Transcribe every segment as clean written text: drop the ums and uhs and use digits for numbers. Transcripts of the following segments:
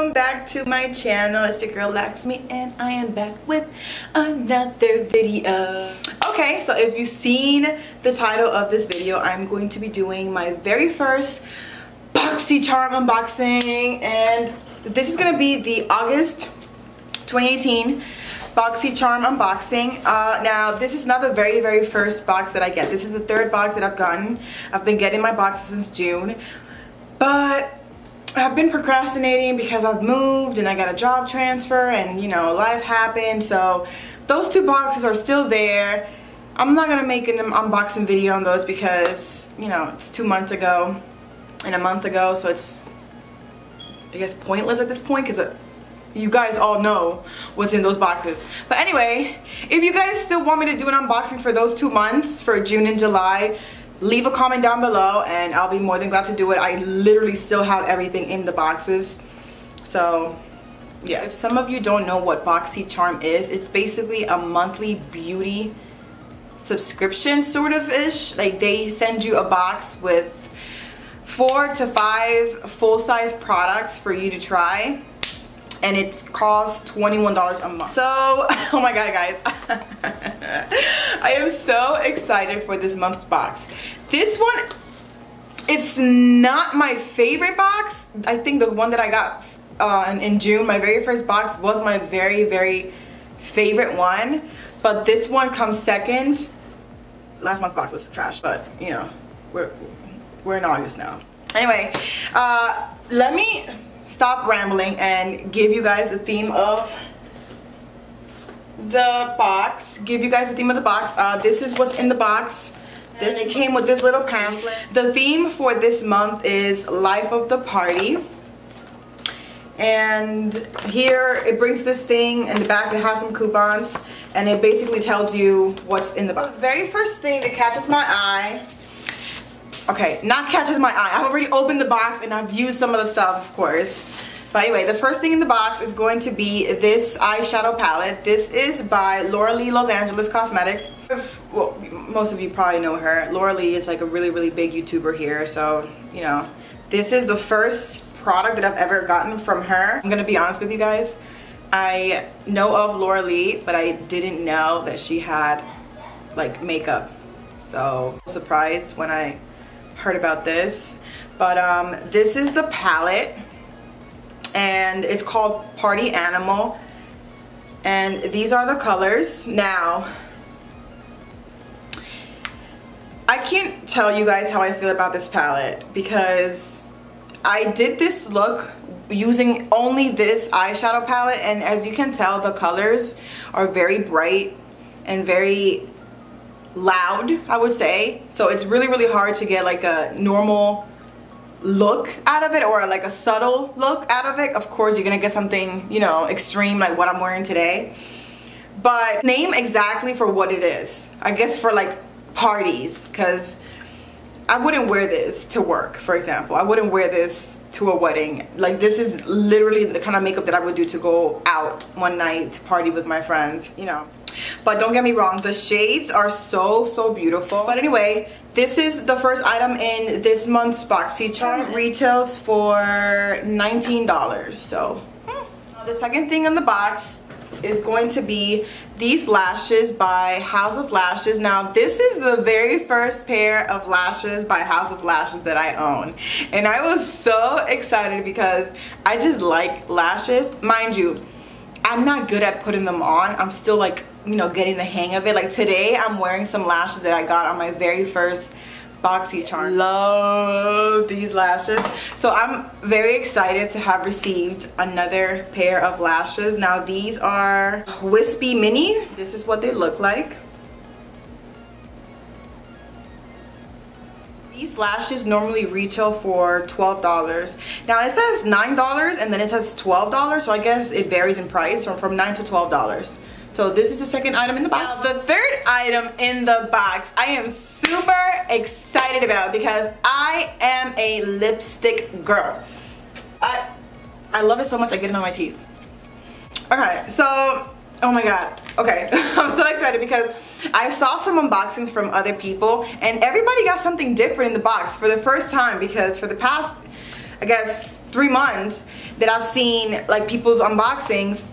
welcome back to my channel. It's your girl Laksmy and I am back with another video. Okay, so if you've seen the title of this video, I'm going to be doing my very first Boxycharm unboxing, and this is gonna be the August 2018 Boxycharm unboxing. Now this is not the very first box that I get. This is the third box that I've gotten. I've been getting my boxes since June, but I've been procrastinating because I've moved and I got a job transfer and, you know, life happened. So those two boxes are still there. I'm not gonna make an unboxing video on those because, you know, it's 2 months ago and a month ago, so it's, I guess, pointless at this point because you guys all know what's in those boxes. But anyway, if you guys still want me to do an unboxing for those 2 months, for June and July, leave a comment down below and I'll be more than glad to do it. I literally still have everything in the boxes. So yeah, if some of you don't know what Boxycharm is, it's basically a monthly beauty subscription sort of ish. Like, they send you a box with 4 to 5 full-size products for you to try, and it costs $21 a month. So, oh my god guys, I am so excited for this month's box. This one, it's not my favorite box. I think the one that I got in June, my very first box, was my very favorite one, but this one comes second. Last month's box was trash, but you know, we're in August now. Anyway, let me stop rambling and give you guys the theme of the box. This is what's in the box. It came with this little pamphlet. The theme for this month is Life of the Party. And here it brings this thing in the back that has some coupons, and it basically tells you what's in the box. The very first thing that catches my eye, okay, not catches my eye, I've already opened the box and I've used some of the stuff, of course. But anyway, the first thing in the box is going to be this eyeshadow palette. This is by Laura Lee Los Angeles Cosmetics. Well, most of you probably know her. Laura Lee is like a really big YouTuber here, so, you know, this is the first product that I've ever gotten from her. I'm gonna be honest with you guys. I know of Laura Lee, but I didn't know that she had like makeup. So surprised when I heard about this. But this is the palette, and it's called Party Animal, and these are the colors. Now, I can't tell you guys how I feel about this palette because I did this look using only this eyeshadow palette, and as you can tell, the colors are very bright and very loud, I would say. So it's really hard to get like a normal look out of it, or like a subtle look out of it. Of course you're gonna get something, you know, extreme like what I'm wearing today, but name exactly for what it is. I guess for like parties, because I wouldn't wear this to work, for example. I wouldn't wear this to a wedding. Like, this is literally the kind of makeup that I would do to go out one night to party with my friends, you know. But don't get me wrong, the shades are so beautiful. But anyway, this is the first item in this month's Boxycharm. Retails for $19. So the second thing in the box is going to be these lashes by House of Lashes. Now, this is the very first pair of lashes by House of Lashes that I own, and I was so excited because I just like lashes. Mind you, I'm not good at putting them on. I'm still like, you know, getting the hang of it. Like today, I'm wearing some lashes that I got on my very first Boxycharm. Love these lashes. So I'm very excited to have received another pair of lashes. Now these are Wispy Mini. This is what they look like. These lashes normally retail for $12. Now it says $9 and then it says $12, so I guess it varies in price from $9 to $12. So this is the second item in the box. The third item in the box I am super excited about because I am a lipstick girl. I love it so much I get it on my teeth. Okay, so, oh my god. Okay, I'm so excited because I saw some unboxings from other people and everybody got something different in the box for the first time, because for the past I guess 3 months that I've seen like people's unboxings,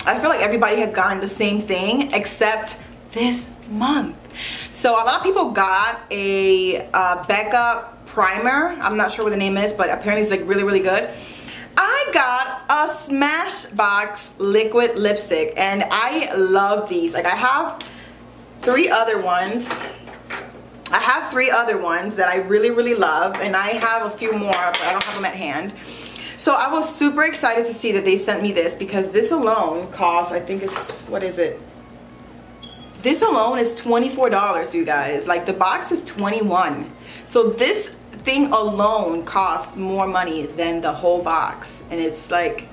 I feel like everybody has gotten the same thing except this month. So a lot of people got a Becca primer. I'm not sure what the name is, but apparently it's like really, really good. I got a Smashbox liquid lipstick, and I love these. Like I have 3 other ones. I have 3 other ones that I really, really love, and I have a few more, but I don't have them at hand. So I was super excited to see that they sent me this, because this alone costs, I think it's, what is it? This alone is $24, you guys. Like the box is $21. So this thing alone costs more money than the whole box, and it's like,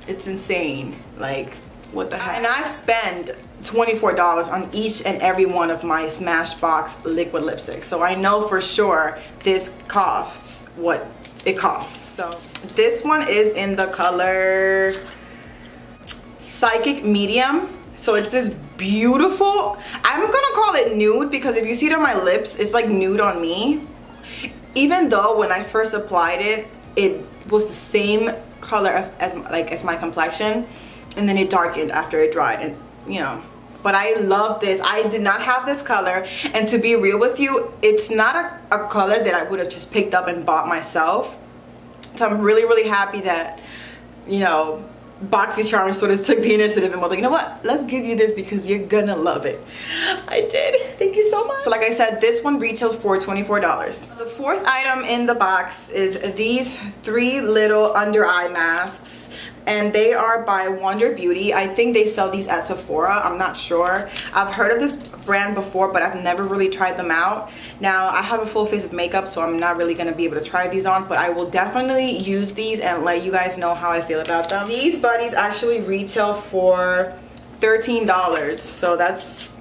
it's insane. Like, what the heck? And I've spent $24 on each and every one of my Smashbox liquid lipsticks, so I know for sure this costs what it costs. So this one is in the color Psychic Medium. So it's this beautiful, I'm gonna call it nude, because if you see it on my lips, it's like nude on me. Even though when I first applied it, it was the same color as my complexion, and then it darkened after it dried, and you know. But I love this. I did not have this color, and to be real with you, it's not a color that I would have just picked up and bought myself. So I'm really, really happy that, you know, Boxycharm sort of took the initiative and was like, you know what, let's give you this because you're gonna love it. I did. Thank you so much. So like I said, this one retails for $24. The 4th item in the box is these 3 little under eye masks, and they are by Wonder Beauty. I think they sell these at Sephora. I'm not sure. I've heard of this brand before, but I've never really tried them out. Now, I have a full face of makeup, so I'm not really gonna be able to try these on, but I will definitely use these and let you guys know how I feel about them. These buddies actually retail for $13, so that's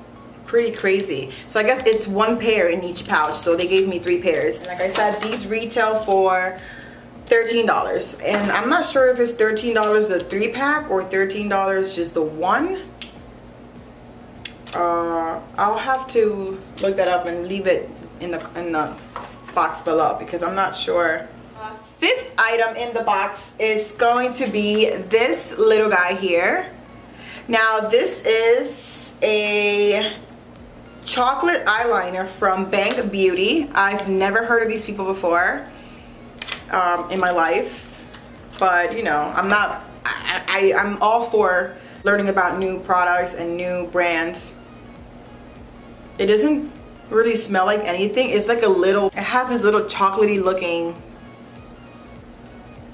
pretty crazy. So I guess it's 1 pair in each pouch, so they gave me 3 pairs. And like I said, these retail for $13, and I'm not sure if it's $13 the 3-pack or $13 just the 1. I'll have to look that up and leave it in the box below, because I'm not sure. 5th item in the box is going to be this little guy here. Now this is a chocolate eyeliner from Bank Beauty. I've never heard of these people before in my life, but you know, I'm all for learning about new products and new brands. It doesn't really smell like anything. It's like it has this little chocolatey looking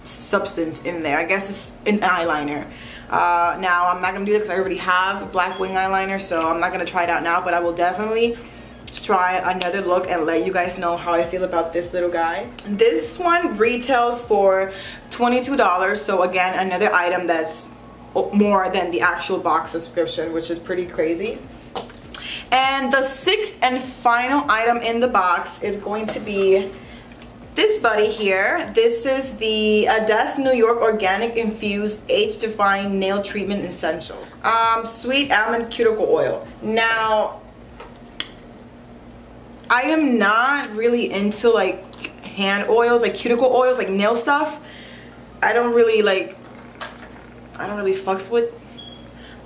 substance in there. I guess it's an eyeliner. Now I'm not gonna do that because I already have a black wing eyeliner, so I'm not gonna try it out now, but I will definitely try another look and let you guys know how I feel about this little guy. This one retails for $22, so again, another item that's more than the actual box subscription, which is pretty crazy. And the 6th and final item in the box is going to be this buddy here. This is the Ades New York Organic Infused Age-Defying Nail Treatment Essential. Sweet Almond Cuticle Oil. Now, I am not really into like hand oils, like cuticle oils, like nail stuff. I don't really fucks with.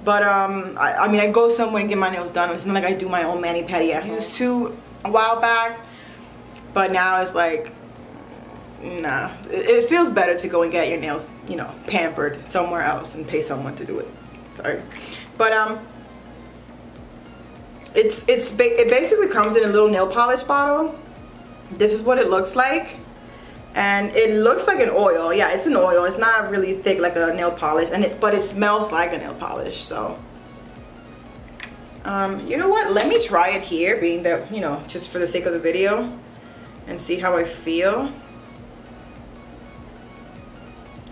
But I mean, I go somewhere and get my nails done. It's not like I do my own mani-pedi at home. I used to a while back, but now it's like, nah. It feels better to go and get your nails, you know, pampered somewhere else and pay someone to do it. Sorry, but it basically comes in a little nail polish bottle. This is what it looks like. And it looks like an oil. Yeah, it's an oil. It's not really thick like a nail polish, but it smells like a nail polish. So you know what, let me try it here, being that, you know, just for the sake of the video, and see how I feel.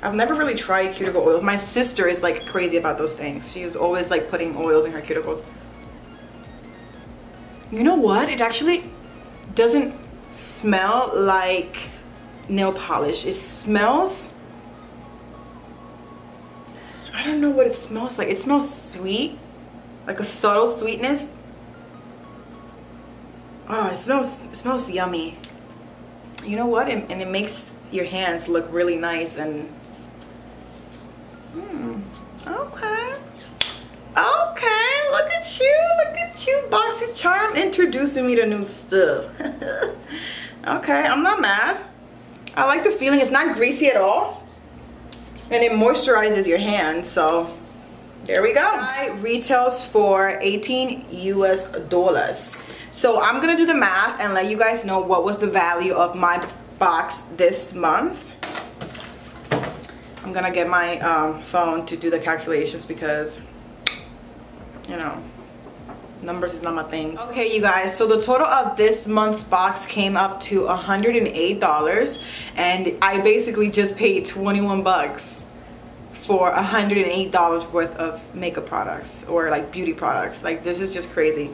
I've never really tried cuticle oil. My sister is like crazy about those things. She's always like putting oils in her cuticles. You know what, it actually doesn't smell like nail polish. It smells, I don't know what it smells like. It smells sweet, like a subtle sweetness. Oh, it smells yummy. you know what, and it makes your hands look really nice. And okay, look at you, Boxycharm introducing me to new stuff. Okay, I'm not mad. I like the feeling. It's not greasy at all, and it moisturizes your hands. So there we go. It retails for $18 US. So I'm gonna do the math and let you guys know what was the value of my box this month. I'm gonna get my phone to do the calculations because, you know, numbers is not my thing. Okay, you guys, so the total of this month's box came up to $108, and I basically just paid 21 bucks for $108 worth of makeup products, or like beauty products. Like, this is just crazy.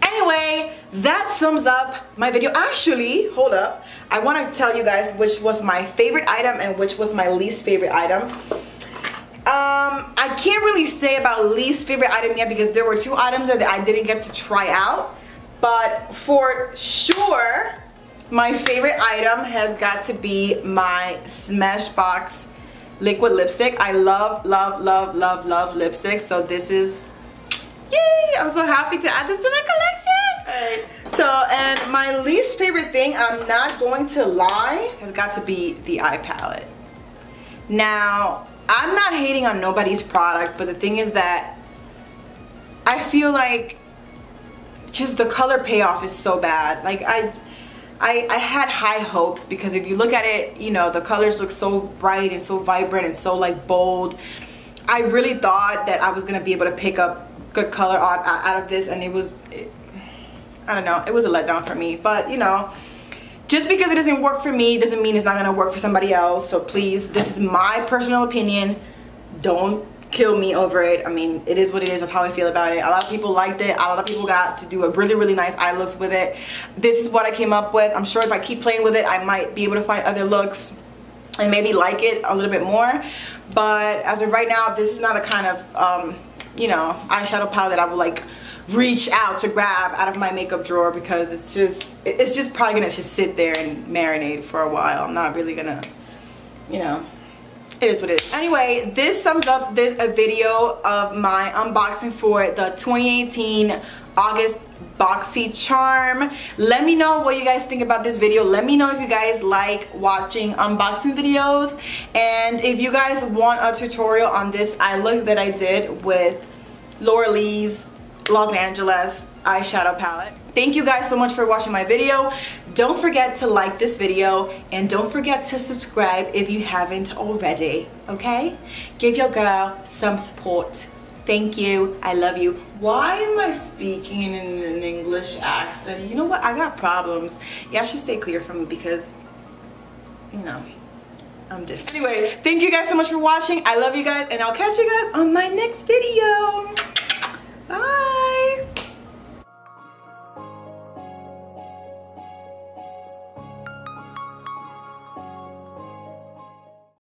Anyway, that sums up my video. Actually, hold up, I want to tell you guys which was my favorite item and which was my least favorite item. I can't really say about least favorite item yet because there were 2 items that I didn't get to try out, but for sure my favorite item has got to be my Smashbox liquid lipstick. I love lipstick, so this is, yay, I'm so happy to add this to my collection. So, and my least favorite thing, I'm not going to lie, has got to be the eye palette. Now, I'm not hating on nobody's product, but the thing is that I feel like just the color payoff is so bad. Like, I had high hopes because if you look at it, you know, the colors look so bright and so vibrant and so like bold. I really thought that I was gonna be able to pick up good color out of this, and I don't know, it was a letdown for me. But you know, just because it doesn't work for me doesn't mean it's not gonna work for somebody else. So please, this is my personal opinion. Don't kill me over it. I mean, it is what it is. That's how I feel about it. A lot of people liked it. A lot of people got to do a really nice eye looks with it. This is what I came up with. I'm sure if I keep playing with it, I might be able to find other looks and maybe like it a little bit more. But as of right now, this is not a kind of you know, eyeshadow palette that I would like reach out to grab out of my makeup drawer, because it's just probably gonna just sit there and marinate for a while. I'm not really gonna, you know, it is what it is. Anyway, this sums up this video of my unboxing for the 2018 August Boxycharm. Let me know what you guys think about this video. Let me know if you guys like watching unboxing videos, and if you guys want a tutorial on this eye look that I did with Laura Lee's Los Angeles eyeshadow palette. Thank you guys so much for watching my video. Don't forget to like this video, and don't forget to subscribe if you haven't already, okay? Give your girl some support. Thank you. I love you. Why am I speaking in an English accent? You know what? I got problems. Y'all should stay clear from me because, you know, I'm different. Anyway, thank you guys so much for watching. I love you guys, and I'll catch you guys on my next video.